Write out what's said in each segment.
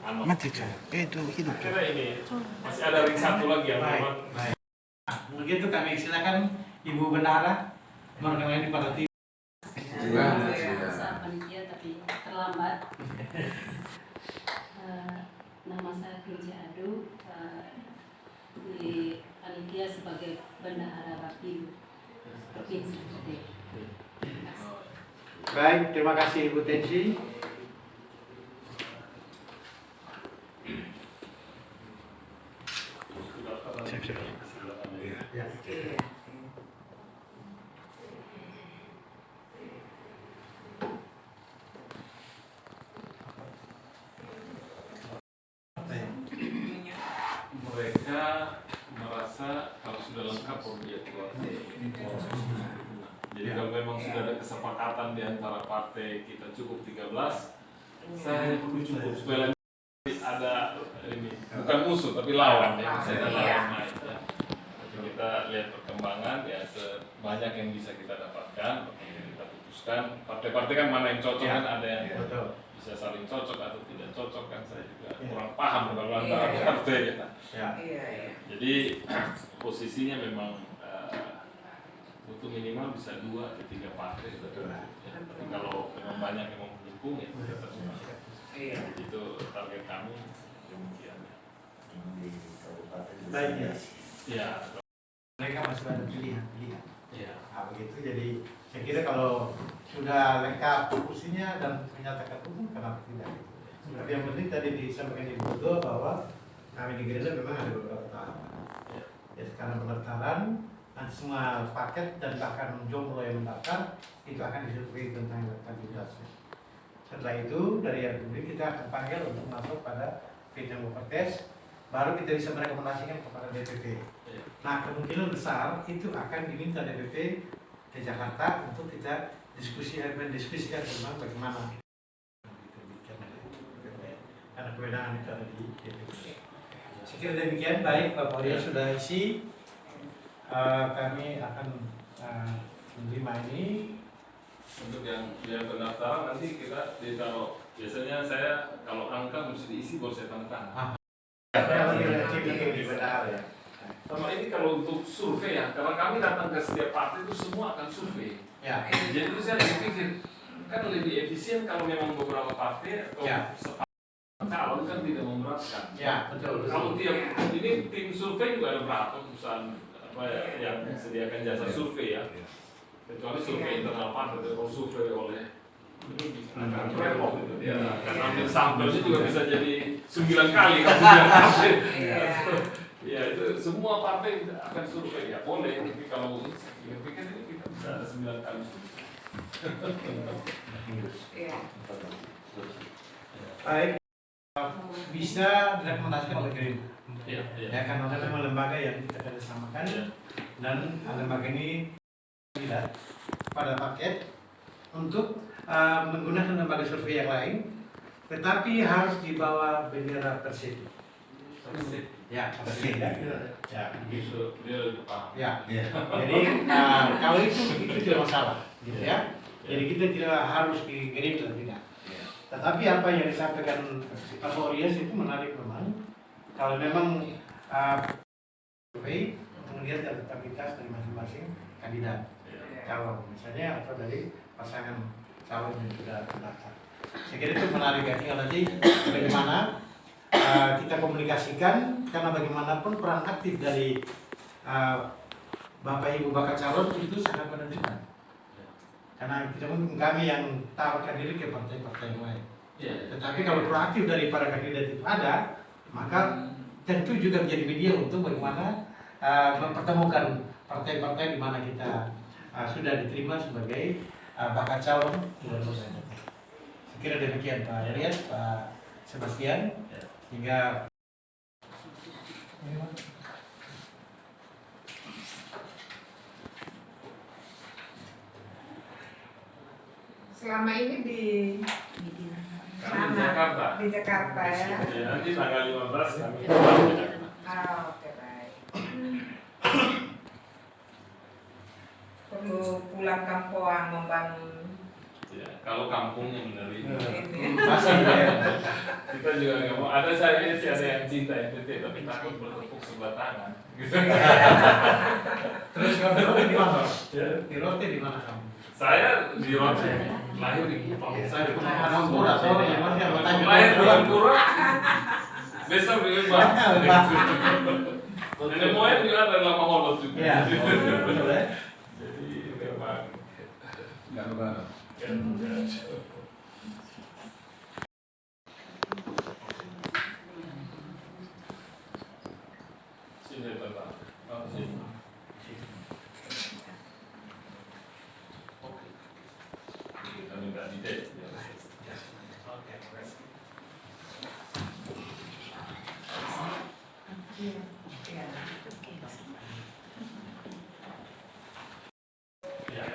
Mati itu hidup. Kira ini masih ada ring satu lagi yang memang. Begitu kami silakan Ibu Bendahara mengenai pada tim. Saya panitia tapi terlambat. Nama saya Kinci Adu, di panitia sebagai Bendahara Bapilu Provinsi Kutai. Baik, terima kasih Ibu Tensi. Mereka merasa kalau sudah lengkap dia keluar. Jadi kalau memang sudah ada kesepakatan di antara partai kita cukup 13, saya cukup supaya ada ini bukan musuh tapi lawan ya, saya lawan main ya. Kita lihat perkembangan ya, sebanyak yang bisa kita dapatkan, kita putuskan. Partai-partai kan mana yang cocok kan, ada yang bisa saling cocok atau tidak cocok kan, saya juga kurang paham kalau antara partai ya. Jadi posisinya memang butuh minimal bisa 2 atau 3 partai betul. Ya. Tapi kalau memang banyak yang mau mendukung ya kita semua. Itu target kami demikian. Baik ya. Ya. Mereka masih ada pilihan. Ya. Nah, begitu. Jadi saya kira kalau sudah lengkap kursinya dan menyatakan umum, kenapa tidak? Tapi yang penting tadi disampaikan Ibu Ketua bahwa kami di Gerindra memang ada beberapa tahapan. Ya, sekarang pendaftaran, nanti semua paket dan bahkan jomblo yang mendaftar itu akan disurvei tentang elektabilitasnya. Setelah itu dari Republik kita akan panggil untuk masuk pada fit and proper test, baru kita bisa merekomendasikan kepada DPP. Nah, kemungkinan besar itu akan diminta DPP ke Jakarta untuk kita mendiskusikan tentang bagaimana. Karena kewenangan itu ada di DPP. Saya kira demikian. Baik, Bapak Ria sudah isi. Kami akan menerima ini. Untuk yang pendaftaran nanti kita ditaruh. Biasanya saya kalau angka mesti diisi baru saya tanda tangan. Sama ini kalau untuk survei ya, karena kami datang ke setiap partai itu semua akan survei. Ya. Jadi itu saya pikir kan lebih efisien kalau memang beberapa partai atau calon kan tidak memberatkan. Ya, betul. Kalau tiap ini tim survei juga ada berapa perusahaan apa ya yang sediakan jasa survei ya. Kecuali survei internal partai, kalau survei oleh ini bisa repot itu dia akan ambil sampelnya juga bisa jadi 9 kali kan 9 partai. Ya itu semua partai akan survei ya boleh, tapi kalau pikir ini kita bisa ada 9 kali survei. Baik, bisa direkomendasikan oleh Gerindra. Ya, karena ada memang lembaga yang kita kerjasamakan dan lembaga ini tidak pada paket untuk menggunakan lembaga survei yang lain, tetapi harus di bawah bendera Persib. Ya, Persib. Ya, Gitu dia lebih paham. Ya. Jadi kalau itu tidak masalah, gitu ya. Jadi kita tidak harus di Gerindra tidak. Tetapi apa yang disampaikan Pak Orias itu menarik memang. Kalau memang survei melihat elektabilitas dari masing-masing kandidat calon, misalnya atau dari pasangan calon yang sudah terdaftar. Saya kira itu menarik ya. Tinggal nanti bagaimana kita komunikasikan, karena bagaimanapun peran aktif dari Bapak Ibu bakal calon itu sangat menentukan. Karena tidak mungkin kami yang tawarkan diri ke partai-partai yang lain. Tetapi kalau proaktif dari para kandidat itu ada, maka tentu juga menjadi media untuk bagaimana mempertemukan partai-partai di mana kita sudah diterima sebagai bakal calon gubernur. Saya kira demikian Pak Rias, Pak Sebastian, hingga selama ini di Jakarta. Di Jakarta ya. Nanti tanggal 15 kami. Oke, baik. Perlu pulang kampungan membangun. Ya, kalau kampungnya menerima. masih ya. saya juga nggak mau. Ada saya sih ada yang cinta NTT tapi takut bertepuk sebelah tangan. Gitu. Terus kamu di mana? Ya. Di Rote di mana kamu? Saya di Rote, lahir di Kupang. Saya di Kupang. Kampura atau di mana? Lahir di Kampura. Besar di Lembang. Nenek moyang juga ada dalam Maholot juga. Iya. Betul ya. Jadi memang Nggak lebaran. Sini Bapak. Oh, sini. Oke. Kita minta detail. Oke, makasih. Ya.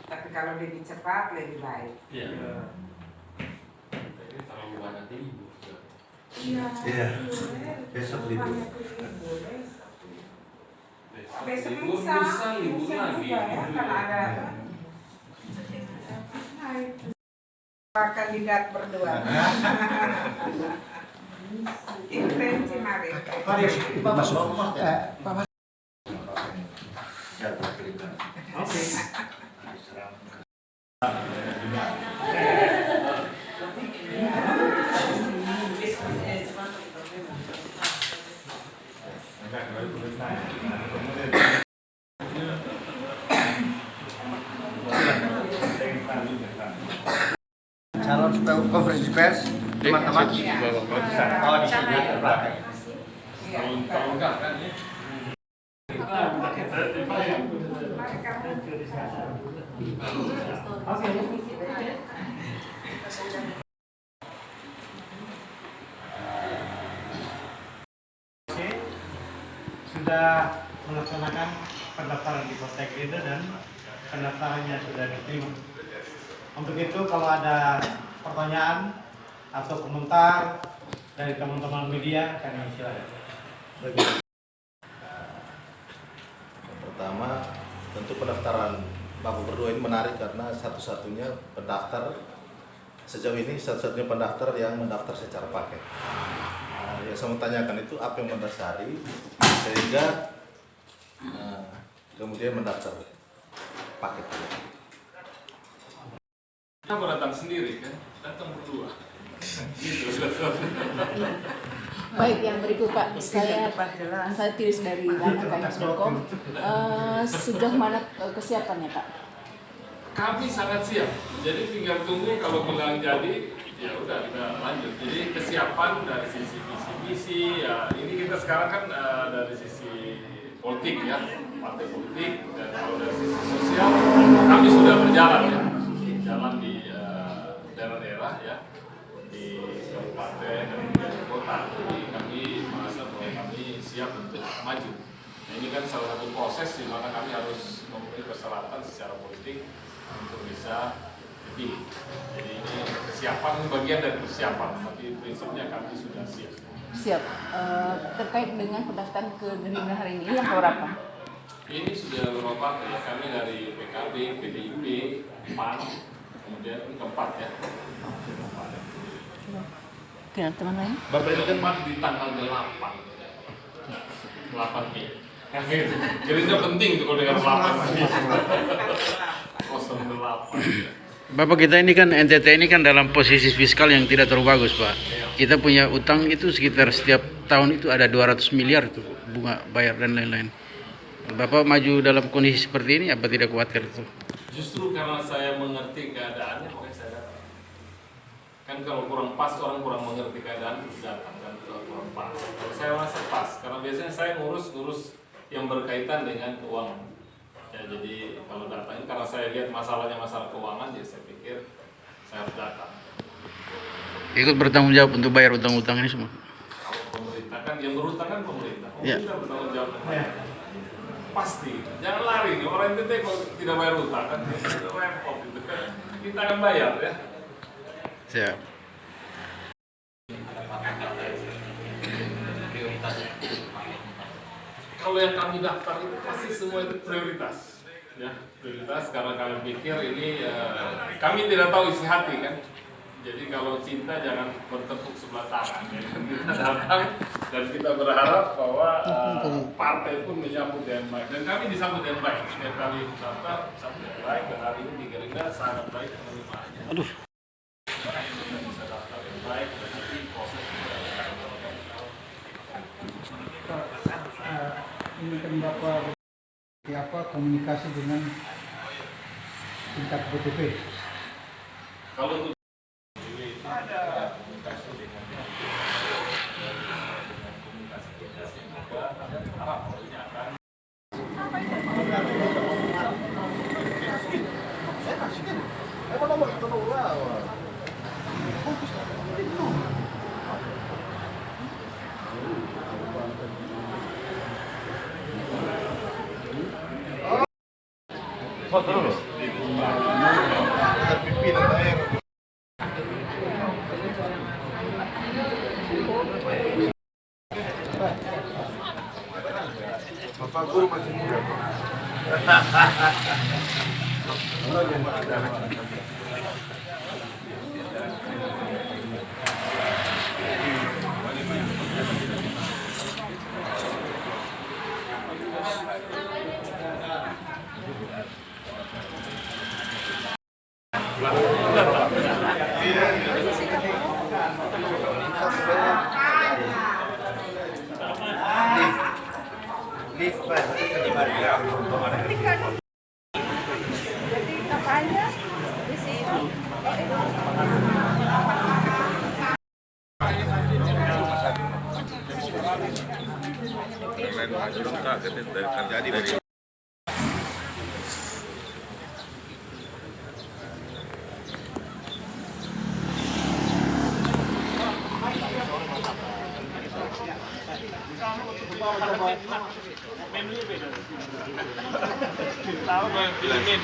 Tapi kalau lebih cepat lebih baik. Iya. Ini terlalu banyak ibu. Iya. Besok libur. Besok lusa libur lusa lagi. juga ya, kalau ada kandidat berdua. Intensi mari. Mari, masuk. Oke. Calon supaya konferensi pers, teman-teman. Oh, di sini. Tahun enggak kan ya? Sudah melaksanakan pendaftaran di Partai Gerindra dan pendaftarannya sudah diterima. Untuk itu kalau ada pertanyaan atau komentar dari teman-teman media, kami silakan. Pertama, tentu pendaftaran Bapak berdua ini menarik karena satu-satunya pendaftar sejauh ini satu-satunya pendaftar yang mendaftar secara paket. Yang saya mau tanyakan itu apa yang mendasari sehingga kemudian mendaftar paket. Kita mau datang sendiri kan, datang berdua. Gitu. Baik, yang berikut Pak, saya Tiris dari lanakaimas.com. Sejauh mana kesiapannya Pak? Kami sangat siap. Jadi tinggal tunggu kalau bilang jadi, ya udah kita lanjut. Jadi kesiapan dari sisi visi misi, ya ini kita sekarang kan dari sisi politik ya, partai politik, dan kalau dari sisi sosial kami sudah berjalan ya, jalan di daerah-daerah ya, di kabupaten dan di kota. Jadi kami merasa bahwa kami siap untuk maju. Nah, ini kan salah satu proses di mana kami harus memenuhi persyaratan secara politik untuk bisa dipilih. Jadi ini kesiapan bagian dari persiapan, tapi prinsipnya kami sudah siap. Siap. Terkait dengan pendaftaran ke Gerindra hari ini yang keberapa? Ini sudah beberapa partai ya, kami dari PKB, PDIP, PAN, kemudian keempat ya. Oke, teman lain? Bapak itu kan di tanggal 8 Mei. Gerindra penting tuh kalau dengan 8 Mei. 08. Bapak, kita ini kan NTT ini kan dalam posisi fiskal yang tidak terlalu bagus, Pak. Kita punya utang itu sekitar setiap tahun itu ada 200 miliar tuh bunga bayar dan lain-lain. Bapak maju dalam kondisi seperti ini apa tidak khawatir itu? Justru karena saya mengerti keadaannya makanya saya datang. Kan kalau kurang pas orang kurang mengerti keadaan terus datang kan kalau kurang pas. Kalau saya merasa pas karena biasanya saya ngurus yang berkaitan dengan keuangan. Ya, jadi kalau datang karena saya lihat masalahnya masalah keuangan, jadi saya pikir saya harus datang. Ikut bertanggung jawab untuk bayar utang-utang ini semua. Kalau pemerintah kan yang berutang kan pemerintah. Ya. Kita bertanggung jawab. Pasti. Jangan lari nih orang NTT kalau tidak bayar utang kan repot gitu kan. Kita akan bayar ya. Siap. Kalau yang kami daftar itu pasti semua itu prioritas, ya prioritas karena kami pikir ini kami tidak tahu isi hati kan, Jadi kalau cinta jangan bertepuk sebelah tangan. Ya. Kita datang dan kita berharap bahwa partai pun menyambut dengan baik. Dan kami disambut dengan baik. Setiap kali daftar disambut dengan baik. Dan hari ini di Gerindra sangat baik penerimaannya. Aduh. Kita bisa daftar dengan baik dan nanti proses Ini kan Bapak apa komunikasi dengan tingkat BTP. kalau untuk ada komunikasi dengan komunikasi juga harap ini akan Bapak guru masih muda.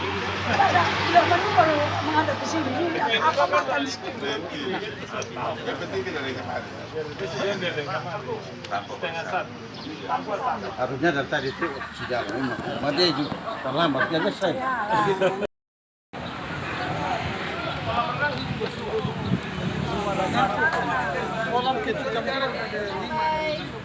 Tidak perlu kalau menghadap ke sini, apa makan di situ. Harusnya dari tadi itu sudah dia juga terlambat dia selesai. Kolam kita jam 5.